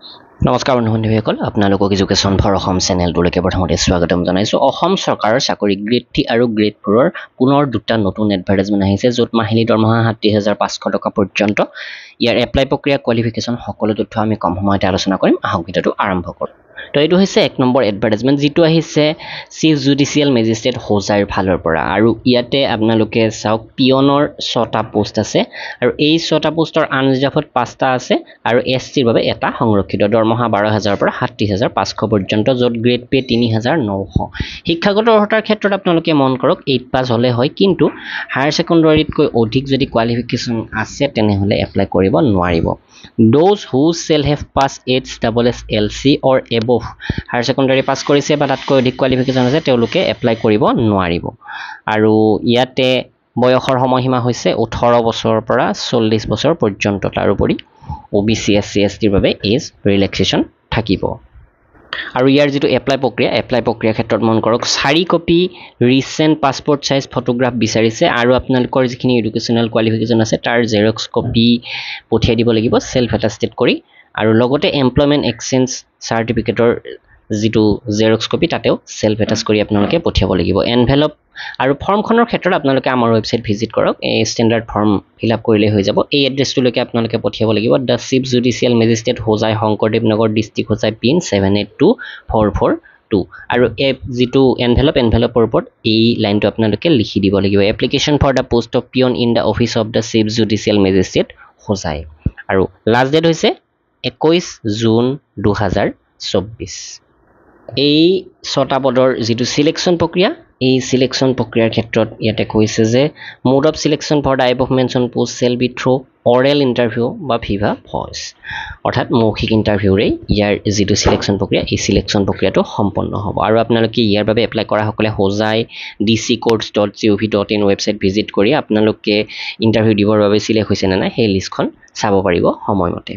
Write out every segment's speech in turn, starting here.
নমস্কাৰ বন্ধু-বান্ধৱীসকল, আপোনালোকক education for Assam চেনেলটোলৈকে প্ৰথমতে স্বাগতম জনাইছোঁ। অসম চৰকাৰৰ চাকৰি গ্ৰেড 3 আৰু গ্ৰেড 4ৰ পুনৰ দুটা নতুন এডভাৰটাইজমেণ্ট আহিছে, য'ত মাহিলী দৰমহা 30,500 টকা পৰ্যন্ত। ইয়াৰ এপ্লাই প্ৰক্ৰিয়া, কোৱালিফিকেশ্যন সকলো তথ্য আমি কম সময়তে আলোচনা কৰিম। আহক ভিডিঅ'টো আৰম্ভ কৰোঁ। তো এইটো হৈছে 1 নম্বৰ এডভাৰটাইজমেণ্ট, যিটো আহিছে চিফ জুডিচিয়েল মেজিষ্ট্ৰেট হোজাইৰ ফালৰ পৰা। আৰু ইয়াতে আপোনালোকে চাওক, পিয়নৰ 6টা পোষ্ট আছে আৰু এই 6টা পোষ্টৰ আনৰিজাৰ্ভত 5টা আছে আৰু SCৰ বাবে এটা সংৰক্ষিত। দৰমহা 12,000 পৰা 30,500 পৰ্যন্ত, য'ত গ্ৰেড পে 3,900। শিক্ষাগত অৰ্হতাৰ ক্ষেত্ৰত আপোনালোকে মন কৰক, 8 পাছ হ'লে হয়, কিন্তু হায়াৰ ছেকেণ্ডাৰীতকৈ অধিক যদি কোৱালিফিকেশ্যন আছে তেনেহ'লে এপ্লাই কৰিব নোৱাৰিব। Those who shall have passed HSSLC or above, higher secondary pass কৰিছে বা তাতকৈ অধিক কোৱালিফিকেশ্যন আছে, তেওঁলোকে এপ্লাই কৰিব নোৱাৰিব। আৰু ইয়াতে বয়সৰ সময়সীমা হৈছে 18 বছৰৰ পৰা 40 বছৰ পৰ্যন্ত। তাৰোপৰি OBC SC STৰ বাবে এজ ৰিলেক্সেশ্যন থাকিব। আৰু ইয়াৰ যিটো এপ্লাই প্ৰক্ৰিয়াৰ ক্ষেত্ৰত মন কৰক, 4 copy recent passport size photograph বিচাৰিছে আৰু আপোনালোকৰ যিখিনি এডুকেশ্যনেল কোৱালিফিকেশ্যন আছে তাৰ জেৰক্স কপি পঠিয়াই দিব লাগিব চেল্ফ এটাষ্টেড কৰি। আৰু লগতে এমপ্লয়মেণ্ট এক্সচেঞ্জ চাৰ্টিফিকেটৰ যিটো জেৰক্স কপি তাতেও চেল্ফ এটাচ কৰি আপোনালোকে পঠিয়াব লাগিব। এনভেলপ আৰু ফৰ্মখনৰ ক্ষেত্ৰত আপোনালোকে আমাৰ ৱেবছাইট ভিজিট কৰক, এই ষ্টেণ্ডাৰ্ড ফৰ্ম ফিল আপ কৰিলে হৈ যাব। এই এড্ৰেছটোলৈকে আপোনালোকে পঠিয়াব লাগিব, the chief judicial magistrate Hojai, Sankardev Nagar, district Hojai, pin 782442। আৰু যিটো এনভেলপৰ ওপৰত এই লাইনটো আপোনালোকে লিখি দিব লাগিব, application for the post of peon in the office of the chief judicial magistrate Hojai. আৰু লাষ্ট ডেট হৈছে 21 জুন 2024। এই 6টা পদৰ যিটো চিলেকশ্যন প্ৰক্ৰিয়া, এই চিলেকশ্যন প্ৰক্ৰিয়াৰ ক্ষেত্ৰত ইয়াতে কৈছে যে mode of selection for the above mentioned post shall be through oral interview বা ভিভা ভইচ, অৰ্থাৎ মৌখিক ইণ্টাৰভিউৰেই ইয়াৰ যিটো চিলেকশ্যন প্ৰক্ৰিয়া, এই চিলেকশ্যন প্ৰক্ৰিয়াটো সম্পন্ন হ'ব। আৰু আপোনালোকে ইয়াৰ বাবে এপ্লাই কৰাসকলে হোজাই dccourts.gov.in ৱেবছাইট ভিজিট কৰি আপোনালোকে ইণ্টাৰভিউ দিবৰ বাবে চিলেক্ট হৈছে নে নাই সেই লিষ্টখন চাব পাৰিব সময়মতে।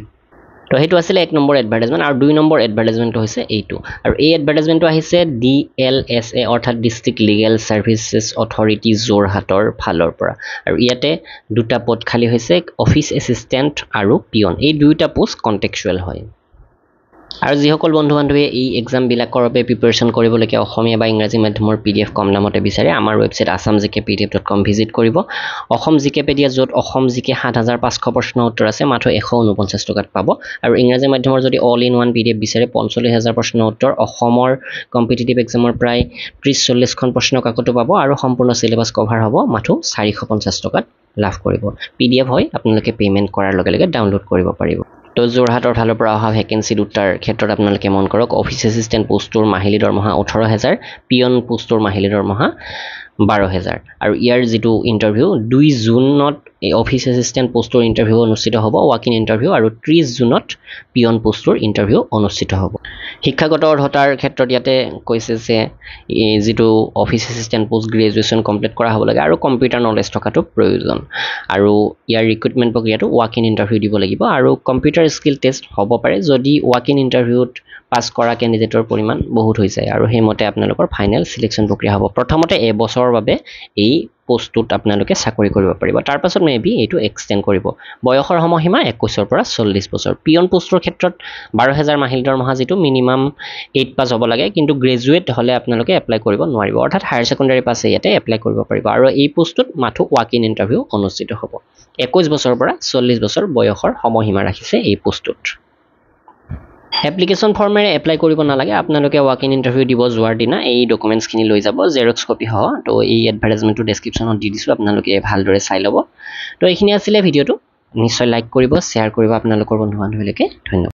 তো সেইটো আছিলে 1 নম্বৰ এডভাৰটাইজমেণ্ট। আৰু 2 নম্বৰ এডভাৰটাইজমেণ্টটো হৈছে এইটো, আৰু এই এডভাৰটাইজমেণ্টটো আহিছে DLSA অৰ্থাৎ ডিষ্ট্ৰিক্ট লিগেল ছাৰ্ভিচেছ অথৰিটি যোৰহাটৰ ফালৰ পৰা। আৰু ইয়াতে দুটা পদ খালী হৈছে, অফিচ এছিষ্টেণ্ট আৰু পিয়ন। এই দুয়োটা পোষ্ট কণ্টেক্সুৱেল হয়। আৰু যিসকল বন্ধু-বান্ধৱীয়ে এই এক্সামবিলাকৰ বাবে প্ৰিপেৰেশ্যন কৰিবলৈকে অসমীয়া বা ইংৰাজী মাধ্যমৰ PDF কম দামতে বিচাৰে, আমাৰ ৱেবছাইট assamgkpdf.com ভিজিট কৰিব। অসম জিকেপেডিয়া, য'ত অসম জিকে 7,500 প্ৰশ্ন উত্তৰ আছে, মাত্ৰ 149 টকাত পাব। আৰু ইংৰাজী মাধ্যমৰ যদি অল ইন ওৱান PDF বিচাৰে, 45,000 প্ৰশ্ন উত্তৰ, অসমৰ কম্পিটিটিভ এক্সামৰ প্ৰায় 30-40খন প্ৰশ্ন কাকতো পাব আৰু সম্পূৰ্ণ চিলেবাছ কভাৰ হ'ব, মাত্ৰ 450 টকাত লাভ কৰিব। PDF হয়, আপোনালোকে পে'মেণ্ট কৰাৰ লগে লগে ডাউনলোড কৰিব পাৰিব। তো যোৰহাটৰ ফালৰ পৰা অহা ভেকেঞ্চি দুটাৰ ক্ষেত্ৰত আপোনালোকে মন কৰক, অফিচ এছিষ্টেণ্ট পোষ্টটোৰ মাহিলী দৰমহা 18,000, পিয়ন পোষ্টটোৰ মাহিলী দৰমহা 12,000। আৰু ইয়াৰ যিটো ইণ্টাৰভিউ 2 জুনত এই অফিচ এছিষ্টেণ্ট পোষ্টৰ ইণ্টাৰভিউ অনুষ্ঠিত হ'ব, ৱাক ইন ইণ্টাৰভিউ, আৰু 30 জুনত পিয়ন পোষ্টৰ ইণ্টাৰভিউ অনুষ্ঠিত হ'ব। শিক্ষাগত অৰ্হতাৰ ক্ষেত্ৰত ইয়াতে কৈছে যে যিটো office assistant post graduation complete কৰা হ'ব লাগে আৰু কম্পিউটাৰ নলেজ থকাটো প্ৰয়োজন। আৰু ইয়াৰ ৰিক্ৰুটমেণ্ট প্ৰক্ৰিয়াটো ৱাক ইন ইণ্টাৰভিউ দিব লাগিব, আৰু কম্পিউটাৰ স্কিল টেষ্ট হ'ব পাৰে যদি ৱাক ইন ইণ্টাৰভিউত পাছ কৰা কেণ্ডিডেটৰ পৰিমাণ বহুত হৈ যায়, আৰু সেইমতে আপোনালোকৰ ফাইনেল চিলেকশ্যন প্ৰক্ৰিয়া হ'ব। প্ৰথমতে এবছৰৰ বাবে এই পোষ্টটোত আপোনালোকে চাকৰি কৰিব পাৰিব, তাৰপাছত মেবি এইটো এক্সটেণ্ড কৰিব। বয়সৰ সময়সীমা 21 পৰা 40 বছৰ। পিয়ন পোষ্টৰ ক্ষেত্ৰত 12,000 মাহিলী দৰমহা, যিটো মিনিমাম 8 পাছ হ'ব লাগে, কিন্তু গ্ৰেজুৱেট হ'লে আপোনালোকে এপ্লাই কৰিব নোৱাৰিব, অৰ্থাৎ হায়াৰ ছেকেণ্ডাৰী পাছে ইয়াতে এপ্লাই কৰিব পাৰিব। আৰু এই পোষ্টটোত মাথো ৱাক ইন ইণ্টাৰভিউ অনুষ্ঠিত হ'ব। 21 বছৰৰ পৰা 40 বছৰ বয়সৰ সময়সীমা ৰাখিছে এই পোষ্টটোত। এপ্লিকেশ্যন ফৰ্মেৰে এপ্লাই কৰিব নালাগে, আপোনালোকে ৱাক ইন ইণ্টাৰভিউ দিব যোৱাৰ দিনা এই ডকুমেণ্টছখিনি লৈ যাব, জেৰক্স কপি সহ। তো এই এডভাৰটাইজমেণ্টটো ডেছক্ৰিপশ্যনত দি দিছোঁ, আপোনালোকে ভালদৰে চাই ল'ব। তো এইখিনি আছিলে ভিডিঅ'টো, নিশ্চয় লাইক কৰিব, শ্বেয়াৰ কৰিব আপোনালোকৰ বন্ধু-বান্ধৱীলৈকে। ধন্যবাদ।